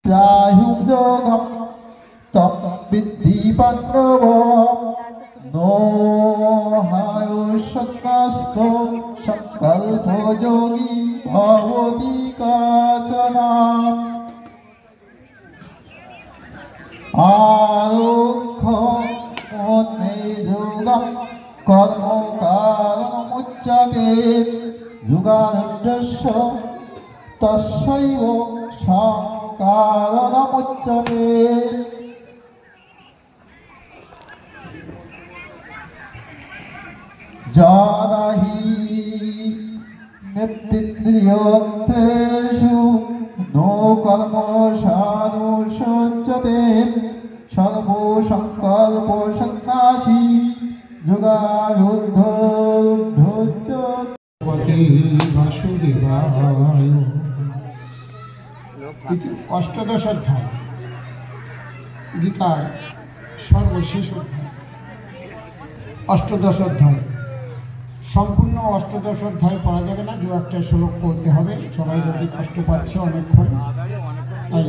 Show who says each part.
Speaker 1: ত্রাহুযোগম তম বিদ্ধি পাণ্ডব নো হায়ুষকাস্ত সংকল্প যোগী ভবতি কাচনা আরোক্ষ যোগম কর্মকারণমুচ্যতে যুগানন্দস্য তস্যৈব সংকারণমুচ্যতে যারা হি নিত্যেন্দ্রিয়র্থেষু নো কর্মসানুষজ্যতে সর্বসংকল্প সন্ন্যাসী যুগারুদ্ধ বাসুদেবায়। অষ্টাদশ অধ্যায়, গীতার সর্বশেষ অধ্যায়, অষ্টাদশ অধ্যায়। সম্পূর্ণ অষ্টাদশ অধ্যায় পড়া যাবে না, দু একটা শ্লোক পড়তে হবে। সবাই যদি কষ্ট পাচ্ছে অনেকক্ষণ, তাই